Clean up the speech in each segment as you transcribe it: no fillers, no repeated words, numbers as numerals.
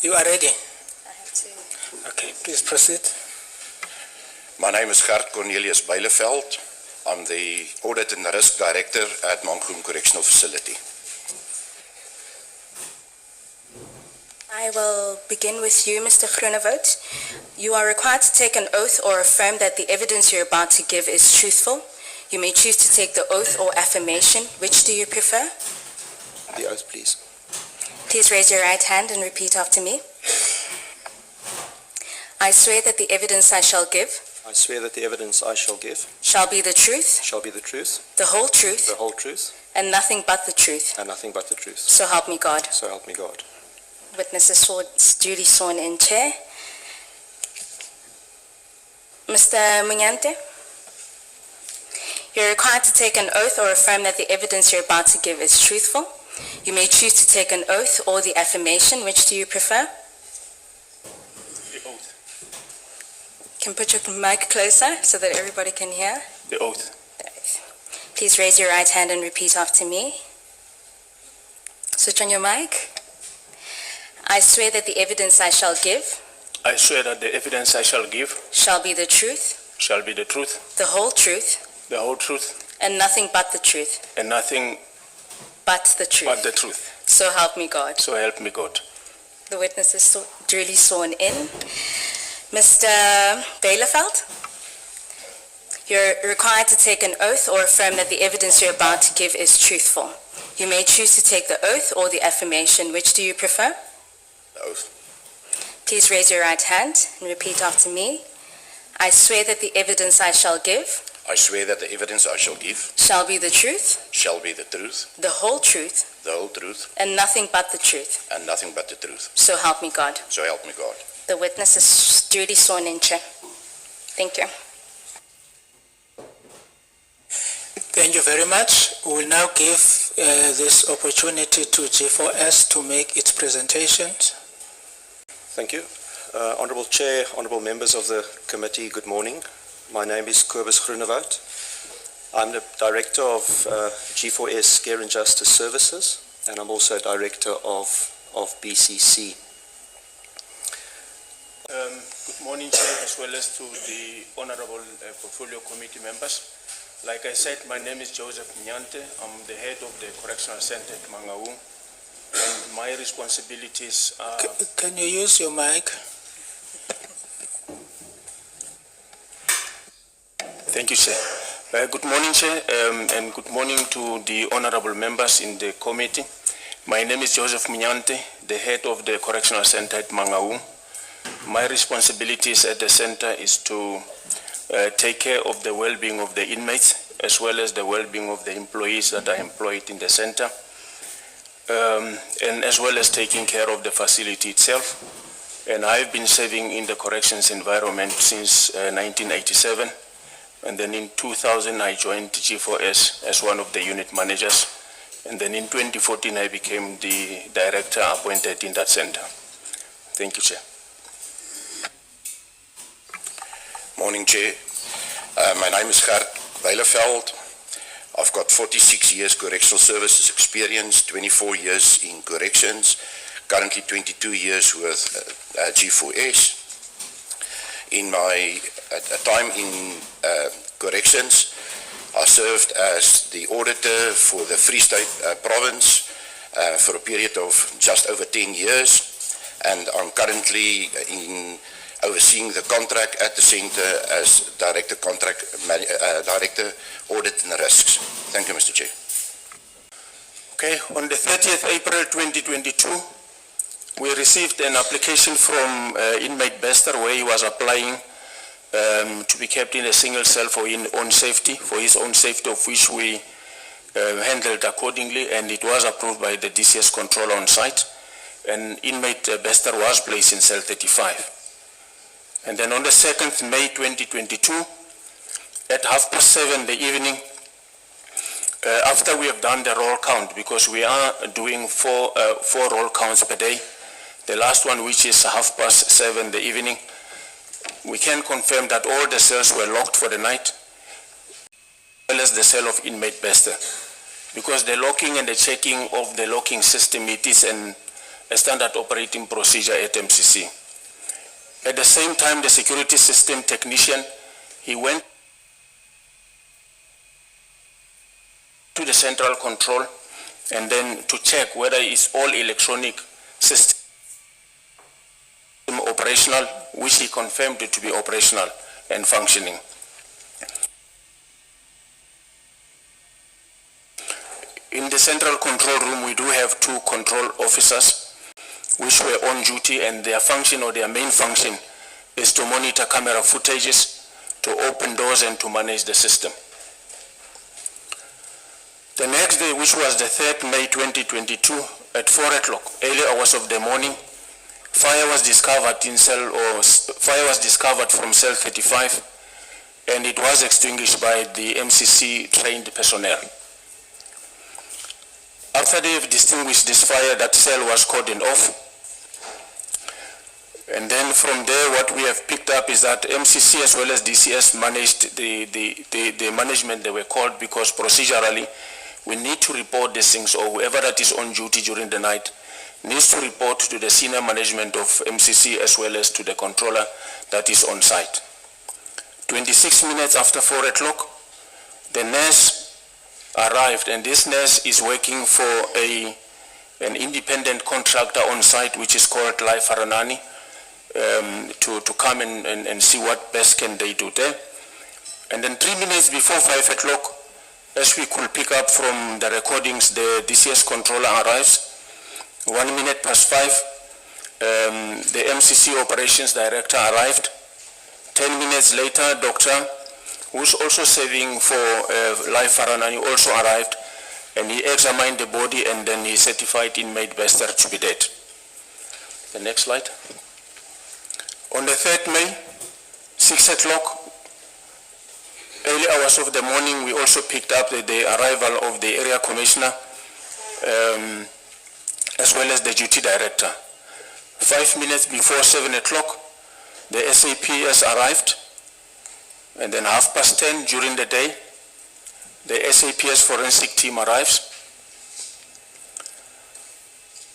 You are ready? I have to. Okay, please proceed. My name is Gert Cornelius Bijleveld. I'm the Audit and Risk Director at Mangaung Correctional Facility. I will begin with you, Mr. Groenewoud. You are required to take an oath or affirm that the evidence you're about to give is truthful. You may choose to take the oath or affirmation. Which do you prefer? The oath, please. Please raise your right hand and repeat after me. I swear that the evidence I shall give I swear that the evidence I shall give shall be the truth, shall be the truth, the whole truth, the whole truth, and nothing but the truth. and nothing but the truth. So help me God. So help me God. Witnesses duly sworn in, Chair. Mr. Munyante, you're required to take an oath or affirm that the evidence you're about to give is truthful. You may choose to take an oath or the affirmation. Which do you prefer? The oath. Can put your mic closer so that everybody can hear. The oath. The oath. Please raise your right hand and repeat after me. Switch on your mic. I swear that the evidence I shall give I swear that the evidence I shall give shall be the truth, shall be the truth, the whole truth, the whole truth, and nothing but the truth. and nothing But the truth. but the truth. So help me God. So help me God. The witness is duly sworn in. Mr. Bijleveld, you're required to take an oath or affirm that the evidence you're about to give is truthful. You may choose to take the oath or the affirmation. Which do you prefer? The oath. Please raise your right hand and repeat after me. I swear that the evidence I shall give I swear that the evidence I shall give shall be the truth, shall be the truth, the whole truth, the whole truth, and nothing but the truth. and nothing but the truth. So help me God. So help me God. The witness is duly sworn in, Chair. Thank you. Thank you very much. We will now give this opportunity to G4S to make its presentations. Thank you. Honourable Chair, honourable members of the committee, good morning. My name is Kobus Groenewoud. I'm the Director of G4S Care and Justice Services, and I'm also Director of BCC. Good morning, Chair, as well as to the Honorable Portfolio Committee members. Like I said, my name is Joseph Nyante. I'm the head of the Correctional Centre at Mangaung, and my responsibilities are... Can you use your mic? Thank you, Chair. Good morning, Chair, and good morning to the honorable members in the committee. My name is Joseph Munyante, the head of the Correctional Centre at Mangaung. My responsibilities at the centre is to take care of the well-being of the inmates, as well as the well-being of the employees that are employed in the centre, and as well as taking care of the facility itself. And I've been serving in the corrections environment since 1987. And then in 2000, I joined G4S as one of the unit managers. And then in 2014, I became the director appointed in that center. Thank you, Chair. Morning, Chair. My name is Gert Bijleveld. I've got 46 years correctional services experience, 24 years in corrections, currently 22 years with G4S. In my time in corrections, I served as the auditor for the Free State province for a period of just over 10 years, and I'm currently overseeing the contract at the centre as Director Director Audit and Risks. Thank you, Mr. Chair. Okay, on the 30th April 2022, we received an application from inmate Bester where he was applying to be kept in a single cell for his own safety, of which we handled accordingly, and it was approved by the DCS controller on site, and inmate Bester was placed in cell 35. And then on the 2nd May 2022, at 7:30 in the evening, after we have done the roll count, because we are doing four roll counts per day, the last one, which is 7:30 in the evening, we can confirm that all the cells were locked for the night, as well as the cell of inmate Bester. Because the locking and the checking of the locking system, it is a standard operating procedure at MCC. At the same time, the security system technician, he went to the central control and then to check whether it's all electronic system operational, which he confirmed to be operational and functioning. In the central control room, we do have 2 control officers which were on duty, and their function, or their main function, is to monitor camera footages, to open doors and to manage the system. The next day, which was the 3rd May 2022, at 4 o'clock, early hours of the morning, fire was discovered from cell 35, and it was extinguished by the MCC trained personnel. After they've distinguished this fire, that cell was cordoned off. And then from there, what we have picked up is that MCC as well as DCS managed the management they were called, because procedurally, we need to report these things, or whoever that is on duty during the night needs to report to the senior management of MCC as well as to the controller that is on site. 26 minutes after 4 o'clock, the nurse arrived, and this nurse is working for an independent contractor on site, which is called Lai Faranani, to come and see what best can they do there. And then 3 minutes before 5 o'clock, as we could pick up from the recordings, the DCS controller arrives. 1 minute past 5, the MCC operations director arrived. 10 minutes later, doctor, who's also serving for Lai Faranani, also arrived, and he examined the body, and then he certified inmate Bester to be dead. The next slide. On the 3rd May, 6 o'clock, early hours of the morning, we also picked up the arrival of the area commissioner, as well as the duty director. 5 minutes before 7 o'clock, the SAPS arrived, and then 10:30 during the day, the SAPS forensic team arrives.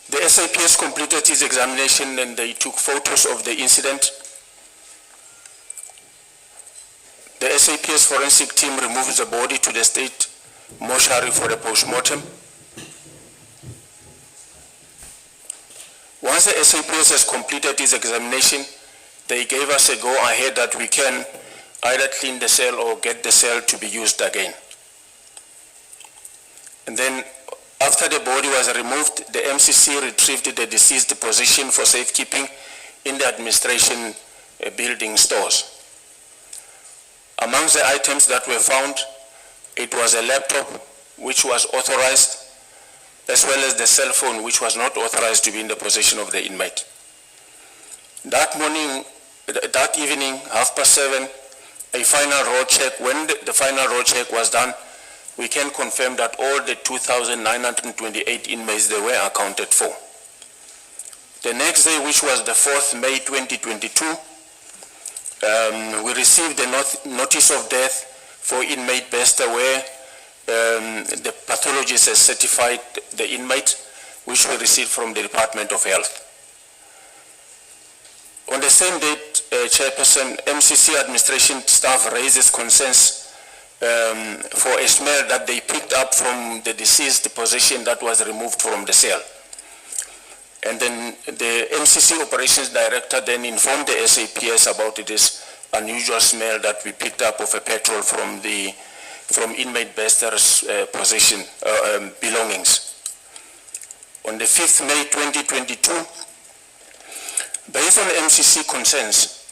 The SAPS completed its examination, and they took photos of the incident. The SAPS forensic team removes the body to the state mortuary for a post-mortem. Once the SAPS has completed its examination, they gave us a go-ahead that we can either clean the cell or get the cell to be used again. And then after the body was removed, the MCC retrieved the deceased position for safekeeping in the administration building stores. Amongst the items that were found, it was a laptop which was authorized, as well as the cell phone which was not authorized to be in the possession of the inmate. That evening, 7:30, a final road check, when the final road check was done, we can confirm that all the 2,928 inmates, they were accounted for. The next day, which was the 4th May 2022, we received a notice of death for inmate Bester, where the pathologist has certified the inmate, which we received from the Department of Health. On the same date, Chairperson, MCC administration staff raises concerns for a smell that they picked up from the deceased position that was removed from the cell. And then the MCC operations director then informed the SAPS about this unusual smell that we picked up of a petrol from inmate Bester's possession belongings. On the 5th May 2022, based on MCC concerns,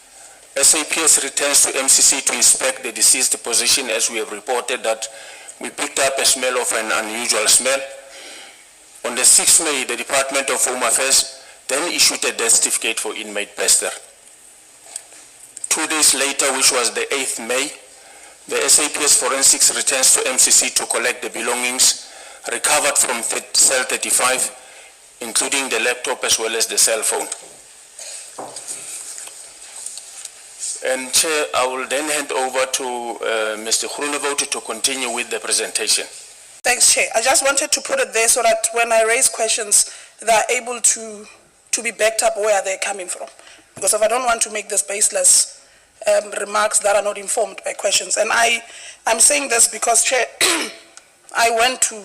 SAPS returns to MCC to inspect the deceased position, as we have reported that we picked up a smell of an unusual smell. On the 6th May, the Department of Home Affairs then issued a death certificate for inmate Bester. 2 days later, which was the 8th May, the SAPS forensics returns to MCC to collect the belongings recovered from cell 35, including the laptop as well as the cell phone. And Chair, I will then hand over to Mr. Groenewald to continue with the presentation. Thanks, Chair. I just wanted to put it there so that when I raise questions, they're able to be backed up where they're coming from. Because if I don't want to make this baseless remarks that are not informed by questions. And I'm saying this because, Chair, I went to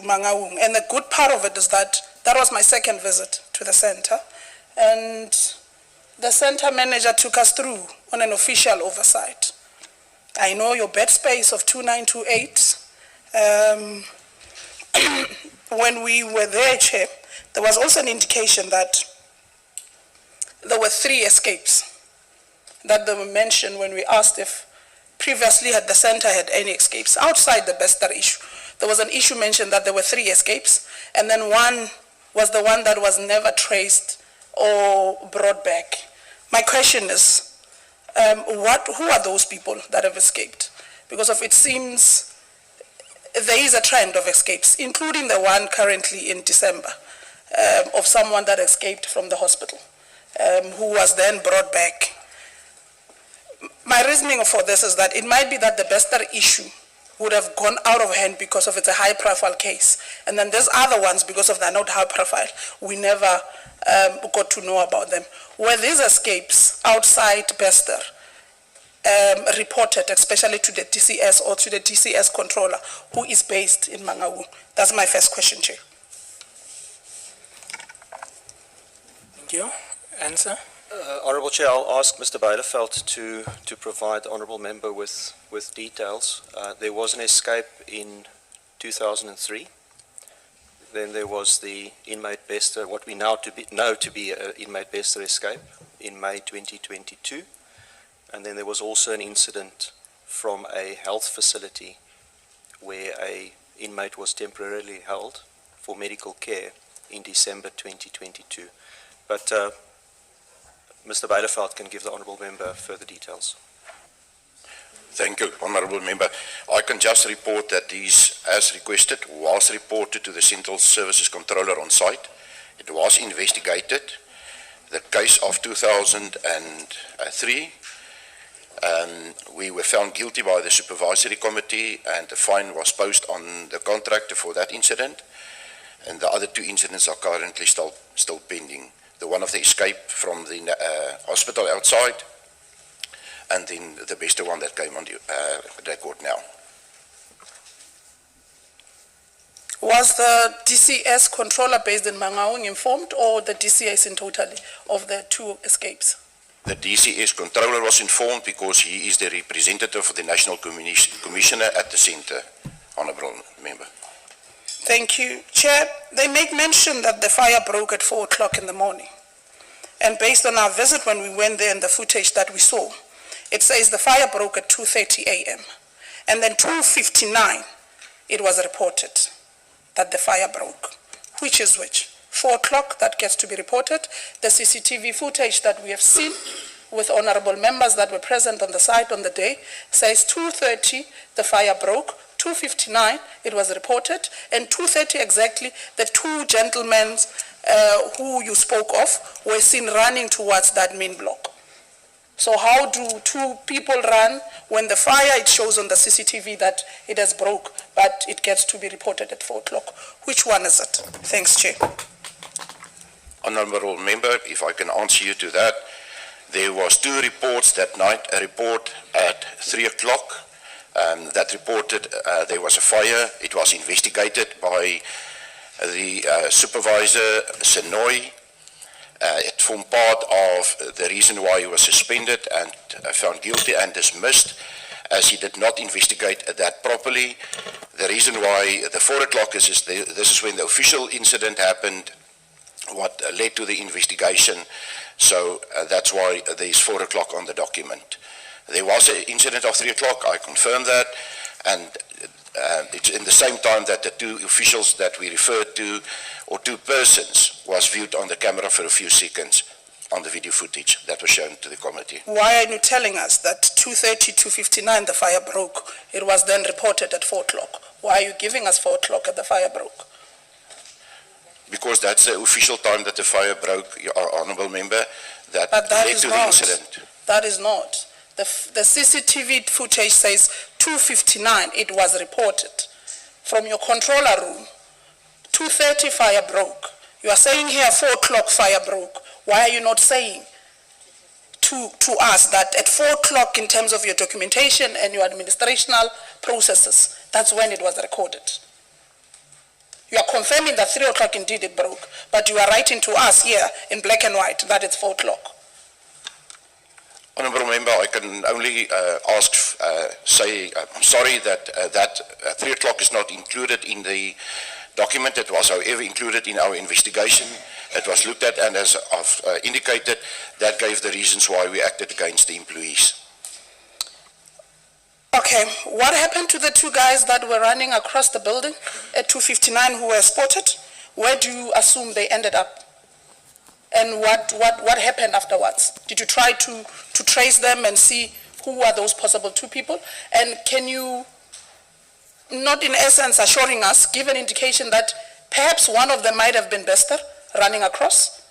Mangaung, and the good part of it is that was my second visit to the center, and the center manager took us through on an official oversight. I know your bed space of 2928. When we were there, Chair, there was also an indication that there were 3 escapes that they were mentioned when we asked if previously had the center had any escapes outside the Bester issue. There was an issue mentioned that there were 3 escapes, and then one was the one that was never traced or brought back. My question is, who are those people that have escaped? Because of it seems there is a trend of escapes, including the one currently in December, of someone that escaped from the hospital, who was then brought back. My reasoning for this is that it might be that the Bester issue would have gone out of hand because of it's a high-profile case. And then there's other ones, because of they're not high-profile, we never got to know about them. Were these escapes outside Bester reported, especially to the DCS or to the DCS controller, who is based in Mangaung? That's my first question, Chair. Thank you. Answer? Honourable Chair, I'll ask Mr. Bielefeld to provide the Honourable Member with details. There was an escape in 2003. Then there was the inmate Bester, what we now know to be an inmate Bester escape in May 2022. And then there was also an incident from a health facility where an inmate was temporarily held for medical care in December 2022. But Mr. Bielefeld can give the Honourable Member further details. Thank you, Honourable Member. I can just report that these, as requested, was reported to the Central Services Controller on site. It was investigated. The case of 2003, we were found guilty by the Supervisory Committee, and the fine was posted on the contractor for that incident. And the other 2 incidents are currently still pending. The one of the escape from the hospital outside, and then the Bester one that came on the record now. Was the DCS controller based in Mangaung informed, or the DCS in totality of the 2 escapes? The DCS controller was informed because he is the representative of the National Commissioner at the Centre, Honourable Member. Thank you. Chair, they make mention that the fire broke at 4 o'clock in the morning. And based on our visit when we went there and the footage that we saw, it says the fire broke at 2:30 a.m. And then 2:59, it was reported that the fire broke. Which is which? 4 o'clock, that gets to be reported. The CCTV footage that we have seen with honourable members that were present on the site on the day says 2:30, the fire broke. 2:59, it was reported, and 2:30 exactly, the 2 gentlemen who you spoke of were seen running towards that main block. So how do 2 people run when the fire, it shows on the CCTV that it has broke, but it gets to be reported at 4 o'clock? Which one is it? Thanks, Chair. Honourable Member, if I can answer you to that, there was 2 reports that night, a report at 3 o'clock, that reported there was a fire. It was investigated by the supervisor, Senoi. It formed part of the reason why he was suspended and found guilty and dismissed, as he did not investigate that properly. The reason why the 4 o'clock is this is when the official incident happened, what led to the investigation. So that's why there is 4 o'clock on the document. There was an incident of 3 o'clock, I confirm that, and it's in the same time that the 2 officials that we referred to, or 2 persons, was viewed on the camera for a few seconds on the video footage that was shown to the committee. Why are you telling us that 2:30, 2:59 the fire broke? It was then reported at 4 o'clock. Why are you giving us 4 o'clock at the fire broke? Because that's the official time that the fire broke, Honourable Member, that But that led is to the not. incident. That is not. The CCTV footage says 2:59 it was reported from your controller room. 2:30 fire broke. You are saying here 4 o'clock fire broke. Why are you not saying to us that at 4 o'clock in terms of your documentation and your administrational processes, that's when it was recorded? You are confirming that 3 o'clock indeed it broke, but you are writing to us here in black and white that it's 4 o'clock. Honourable Member, I can only I'm sorry that 3 o'clock is not included in the document. It was, however, included in our investigation. It was looked at, and as I've indicated, that gave the reasons why we acted against the employees. Okay, what happened to the 2 guys that were running across the building at 2:59 who were spotted? Where do you assume they ended up? And what happened afterwards? Did you try to trace them and see who are those possible 2 people? And can you, not in essence assuring us, give an indication that perhaps one of them might have been Bester running across?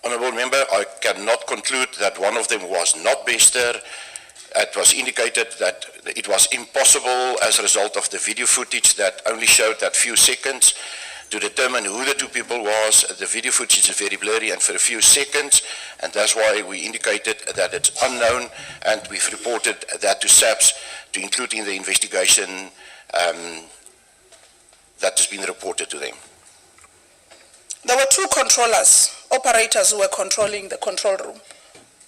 Honourable Member, I cannot conclude that one of them was not Bester. It was indicated that it was impossible as a result of the video footage that only showed that few seconds to determine who the 2 people was. The video footage is very blurry and for a few seconds, and that's why we indicated that it's unknown, and we've reported that to SAPS to include in the investigation that has been reported to them. There were 2 controllers, operators who were controlling the control room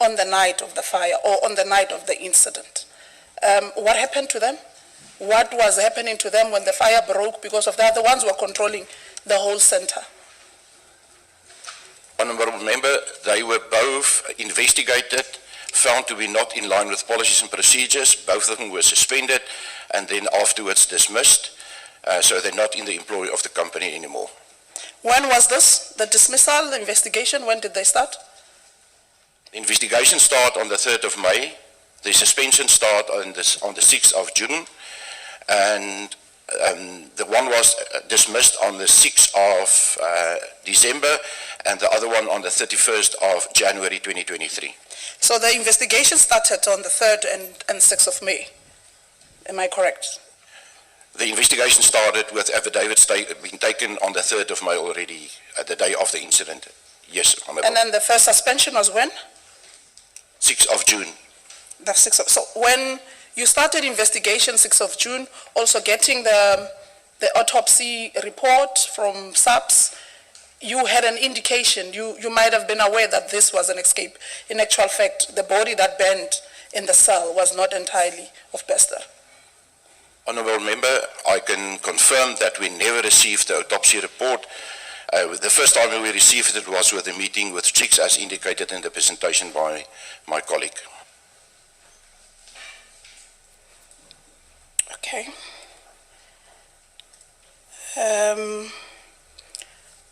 on the night of the fire or on the night of the incident. What happened to them? What was happening to them when the fire broke? Because of that, the ones who were controlling the whole center. Honourable Member, they were both investigated, found to be not in line with policies and procedures. Both of them were suspended and then afterwards dismissed. So they're not in the employ of the company anymore. When was this? The dismissal, the investigation, when did they start? The investigation started on the 3rd of May. The suspension started on the 6th of June. And the one was dismissed on the 6th of December, and the other one on the 31st of January 2023. So the investigation started on the 3rd and 6th of May. Am I correct? The investigation started with affidavits being taken on the 3rd of May already, the day of the incident. Yes, Honourable. And then the first suspension was when? 6th of June. The 6th of, so when you started investigation 6th of June, also getting the autopsy report from SAPS, you had an indication, you might have been aware that this was an escape. In actual fact, the body that burned in the cell was not entirely of Bester. Honourable Member, I can confirm that we never received the autopsy report. The first time we received it was with a meeting with Chicks, as indicated in the presentation by my colleague. Okay.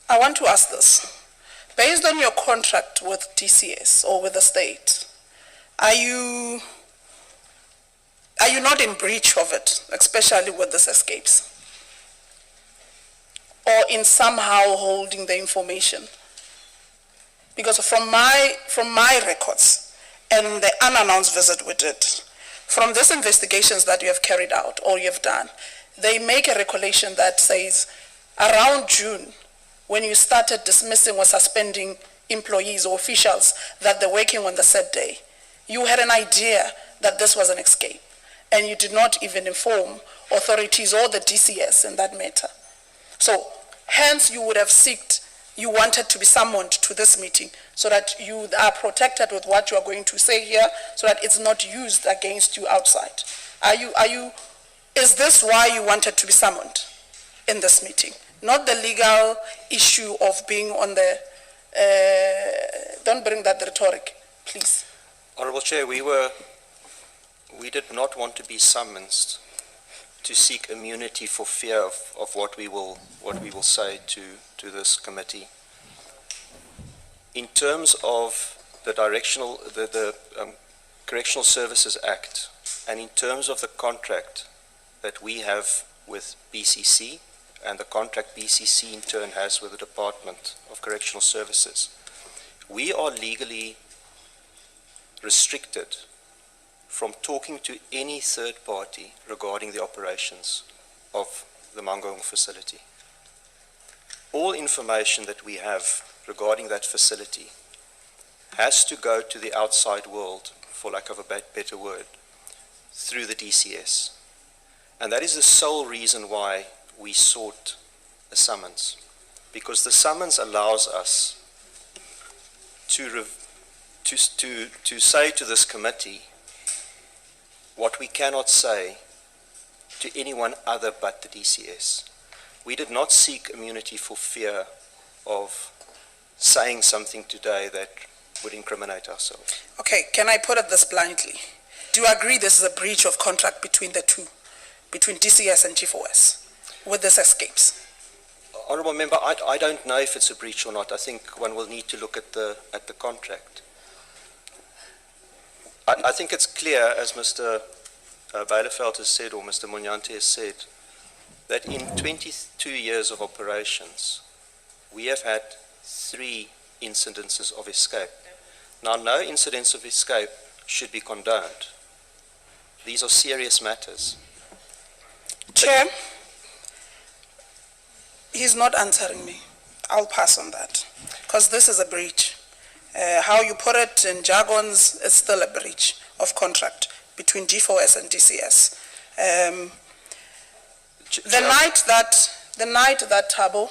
I want to ask this. Based on your contract with DCS or with the state, are you not in breach of it, especially with these escapes? Or in somehow holding the information? Because from my records and the unannounced visit we did, from these investigations that you have carried out or you have done, they make a recollection that says around June, when you started dismissing or suspending employees or officials that they're working on the said day, you had an idea that this was an escape, and you did not even inform authorities or the DCS in that matter. So, hence you would have you wanted to be summoned to this meeting so that you are protected with what you are going to say here, so that it's not used against you outside. Is this why you wanted to be summoned in this meeting? Not the legal issue of being on the, don't bring that rhetoric, please. Honourable Chair, we did not want to be summoned to seek immunity for fear of what we will say to this committee. In terms of the Correctional Services Act, and in terms of the contract that we have with BCC, and the contract BCC in turn has with the Department of Correctional Services, we are legally restricted from talking to any third party regarding the operations of the Mangaung facility. all information that we have regarding that facility has to go to the outside world, for lack of a better word, through the DCS. And that is the sole reason why we sought a summons, because the summons allows us to say to this committee what we cannot say to anyone other but the DCS. We did not seek immunity for fear of saying something today that would incriminate ourselves. Okay, can I put it this bluntly? Do you agree this is a breach of contract between the two, between DCS and G4S, with this escapes? Honourable Member, I don't know if it's a breach or not. I think one will need to look at the contract. I think it's clear, as Mr. Bijleveld has said, or Mr. Munyante has said, that in 22 years of operations, we have had 3 incidences of escape. Now, no incidents of escape should be condoned. These are serious matters. Chair, he's not answering me. I'll pass on that, because this is a breach. How you put it in jargons, it's still a breach of contract between G4S and DCS. The night that Thabo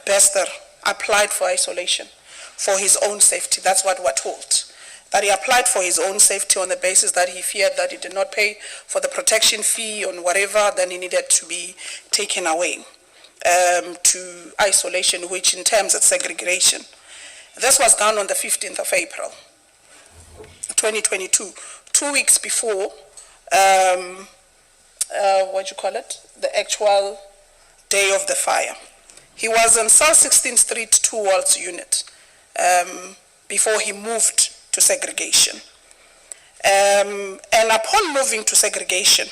Bester applied for isolation for his own safety, that's what we're told. That he applied for his own safety on the basis that he feared that he did not pay for the protection fee on whatever, then he needed to be taken away to isolation, which in terms of segregation. This was done on the 15th of April, 2022, 2 weeks before, the actual day of the fire. He was in South 16th Street 2 Walls unit before he moved to segregation. And upon moving to segregation,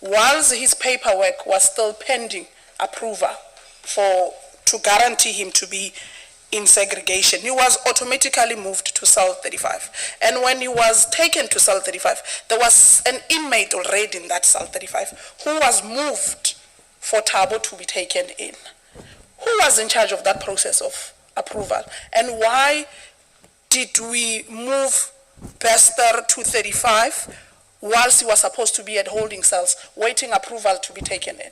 whilst his paperwork was still pending approval to guarantee him to be in segregation, he was automatically moved to cell 35. And when he was taken to cell 35, there was an inmate already in that cell 35 who was moved for Thabo to be taken in. Who was in charge of that process of approval? And why did we move Bester to 35 whilst he was supposed to be at holding cells, waiting approval to be taken in?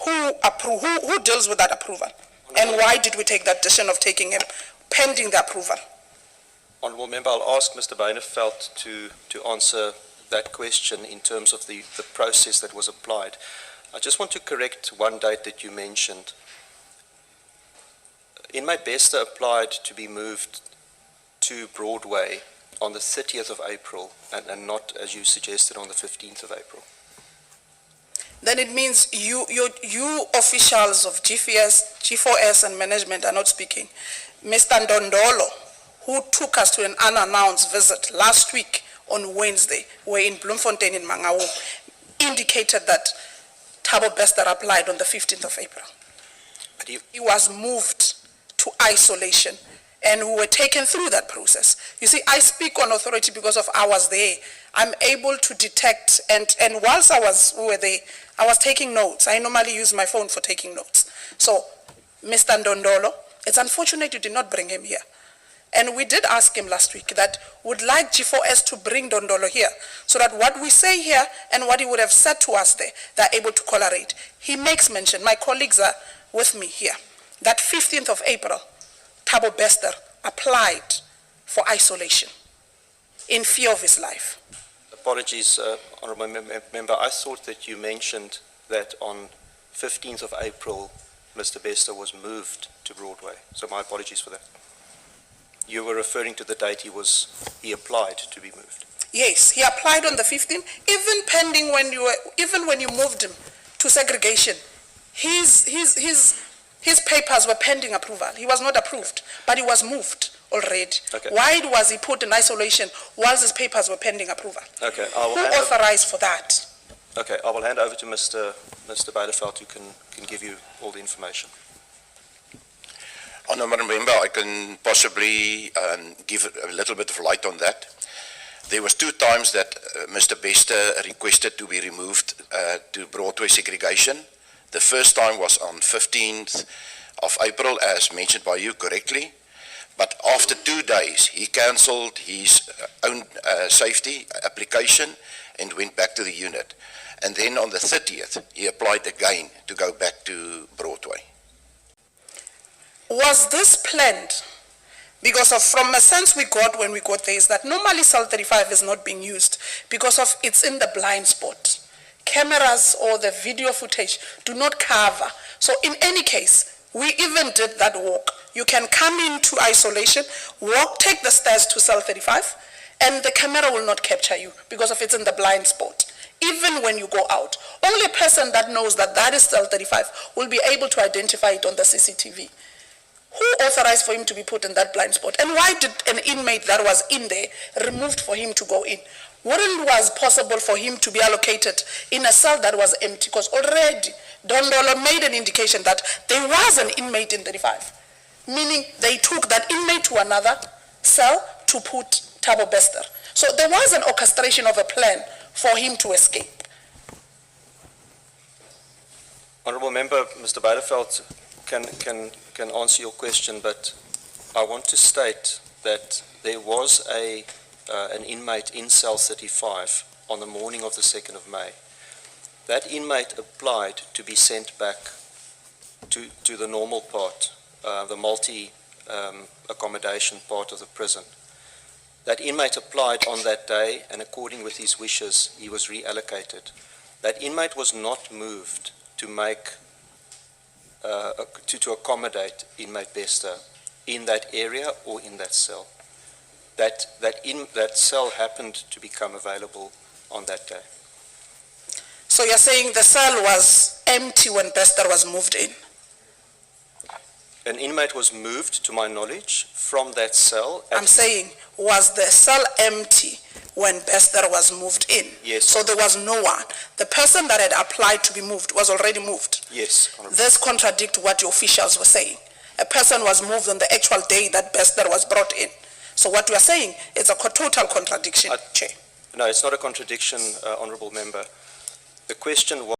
Who deals with that approval? And why did we take that decision of taking him pending the approval? Honourable Member, I'll ask Mr. Bijleveld to answer that question in terms of the process that was applied. I just want to correct one date that you mentioned. Inmate Bester applied to be moved to Broadway on the 30th of April and not, as you suggested, on the 15th of April. Then it means you officials of G4S and management are not speaking. Mr. Ndondolo, who took us to an unannounced visit last week on Wednesday, we're in Bloemfontein in Mangaung, indicated that Thabo Bester applied on the 15th of April. But he was moved to isolation, and we were taken through that process. You see, I speak on authority because of I was there. I'm able to detect, and whilst we were there, I was taking notes. I normally use my phone for taking notes. So, Mr. Ndondolo, it's unfortunate you did not bring him here. And we did ask him last week that would like G4S to bring Ndondolo here, so that what we say here and what he would have said to us there, they're able to correlate. He makes mention, my colleagues are with me here, that 15th of April, Thabo Bester applied for isolation in fear of his life. Apologies, Honourable Member. I thought that you mentioned that on 15th of April, Mr. Bester was moved to Broadway. So my apologies for that. You were referring to the date he applied to be moved. Yes, he applied on the 15th, even pending even when you moved him to segregation. His papers were pending approval. He was not approved, but he was moved already. Okay. Why was he put in isolation whilst his papers were pending approval? Okay. Who authorized for that? Okay, I will hand over to Mr. Bijleveld, who can give you all the information. Honourable Member, I can possibly give a little bit of light on that. There was 2 times that Mr. Bester requested to be removed to Broadway segregation. The first time was on 15th of April, as mentioned by you correctly. But after 2 days, he cancelled his own safety application and went back to the unit. And then on the 30th, he applied again to go back to Broadway. Was this planned? Because from a sense we got when we got there is that normally cell 35 is not being used because of it's in the blind spot. Cameras or the video footage do not cover. So in any case, we even did that walk. You can come into isolation, walk, take the stairs to cell 35, and the camera will not capture you because of it's in the blind spot. Even when you go out, only a person that knows that that is cell 35 will be able to identify it on the CCTV. Who authorized for him to be put in that blind spot? And why did an inmate that was in there removed for him to go in? Wouldn't it was possible for him to be allocated in a cell that was empty? Because already Dondolo made an indication that there was an inmate in 35, meaning they took that inmate to another cell to put Thabo Bester. So there was an orchestration of a plan for him to escape. Honourable Member, Mr. Beideveld can answer your question, but I want to state that there was an inmate in cell 35 on the morning of the 2nd of May. That inmate applied to be sent back to the normal part, the multi-accommodation part of the prison. That inmate applied on that day, and according with his wishes, he was reallocated. That inmate was not moved to make to accommodate inmate Bester in that area or in that cell. That cell happened to become available on that day. So you're saying the cell was empty when Bester was moved in? An inmate was moved, to my knowledge, from that cell. I'm saying, was the cell empty when Bester was moved in? Yes. So there was no one. The person that had applied to be moved was already moved. Yes. This contradicts what your officials were saying. A person was moved on the actual day that Bester was brought in. So what we are saying is a total contradiction, Chair. No, it's not a contradiction, Honourable Member. The question was